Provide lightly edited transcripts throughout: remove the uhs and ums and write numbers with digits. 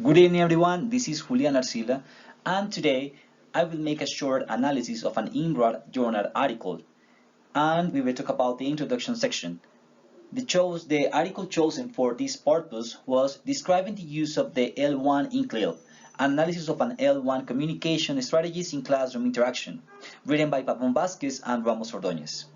Good evening everyone, this is Julian Arcila, and today I will make a short analysis of an IMRaD journal article, and we will talk about the introduction section. The article chosen for this purpose was describing the use of the L1 in CLIL, analysis of an L1 communication strategies in classroom interaction, written by Pavón Vázquez and Ramos Ordóñez.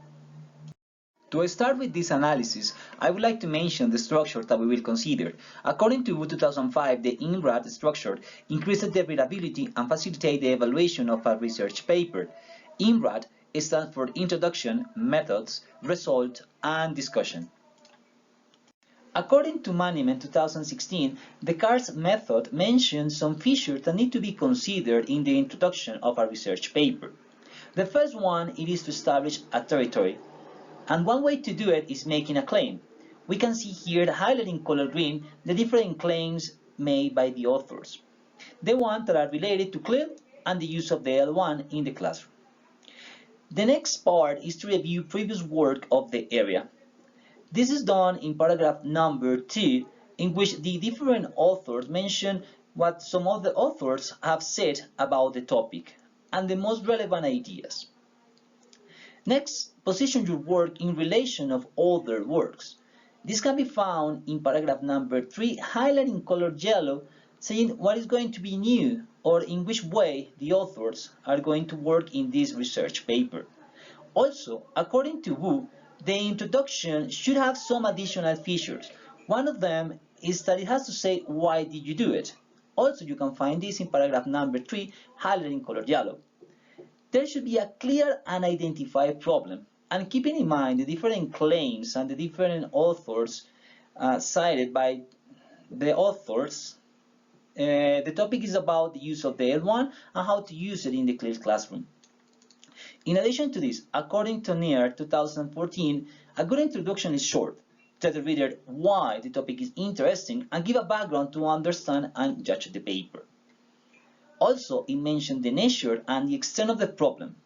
To start with this analysis, I would like to mention the structure that we will consider. According to 2005, the IMRaD structure increases the readability and facilitates the evaluation of a research paper. IMRaD stands for Introduction, Methods, Result, and Discussion. According to Management 2016, the CARS method mentions some features that need to be considered in the introduction of a research paper. The first one is to establish a territory. And one way to do it is making a claim. We can see here highlighted in color green the different claims made by the authors. The ones that are related to CLIL and the use of the L1 in the classroom. The next part is to review previous work of the area. This is done in paragraph number 2, in which the different authors mention what some of the authors have said about the topic and the most relevant ideas. Next, position your work in relation of other works. This can be found in paragraph number 3, highlighted in color yellow, saying what is going to be new or in which way the authors are going to work in this research paper. Also, according to Wu, the introduction should have some additional features. One of them is that it has to say why did you do it. Also, you can find this in paragraph number 3, highlighted in color yellow. There should be a clear and identified problem, and keeping in mind the different claims and the different authors cited by the authors, the topic is about the use of the L1 and how to use it in the CLIL classroom. In addition to this, according to NEAR 2014, a good introduction is short. Tell the reader why the topic is interesting and give a background to understand and judge the paper. Also, it mentioned the nature and the extent of the problem.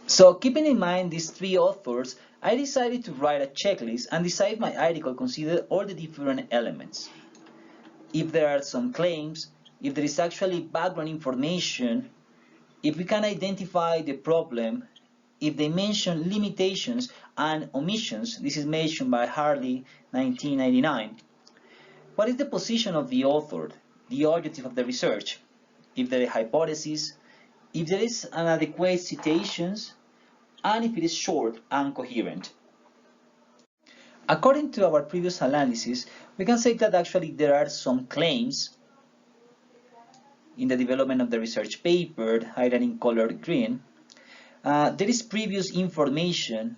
So, keeping in mind these three authors, I decided to write a checklist and decide my article consider all the different elements. If there are some claims, if there is actually background information, if we can identify the problem, if they mention limitations and omissions, this is mentioned by Harley 1999. What is the position of the author? The objective of the research, if there is hypothesis, if there is an adequate citations, and if it is short and coherent. According to our previous analysis, we can say that actually there are some claims in the development of the research paper, highlighted in color green. There is previous information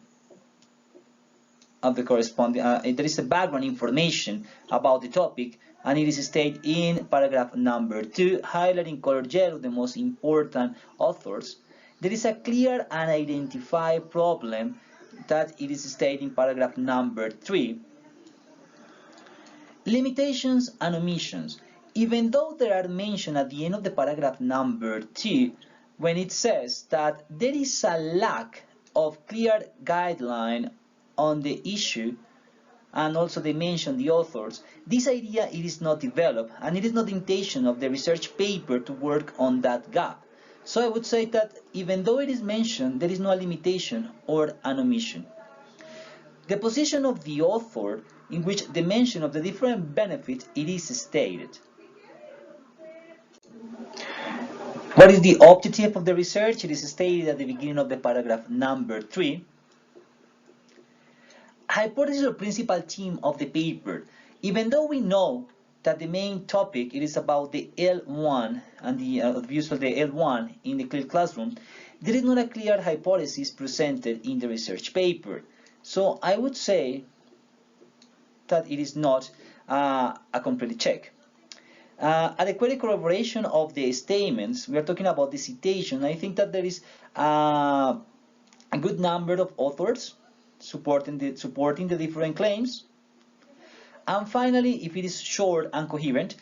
of the corresponding, there is a background information about the topic, and it is stated in paragraph number 2, highlighted in color yellow the most important authors. There is a clear and identified problem that it is stated in paragraph number 3. Limitations and omissions. Even though they are mentioned at the end of the paragraph number 2, when it says that there is a lack of clear guideline on the issue, and also they mention the authors, this idea it is not developed, and it is not the intention of the research paper to work on that gap. So I would say that even though it is mentioned, there is no limitation or an omission. The position of the author, in which the mention of the different benefits it is stated. What is the objective of the research? It is stated at the beginning of the paragraph number 3. Hypothesis or principal theme of the paper. Even though we know that the main topic it is about the L1 and the use of the L1 in the CLIL classroom, there is not a clear hypothesis presented in the research paper. So I would say that it is not a complete check. Adequate corroboration of the statements. We are talking about the citation. I think that there is a good number of authors supporting the different claims. And finally, if it is short and coherent,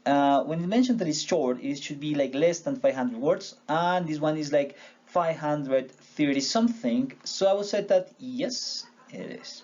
when you mention that it's short, it should be like less than 500 words, and this one is like 530 something. So I would say that yes, it is.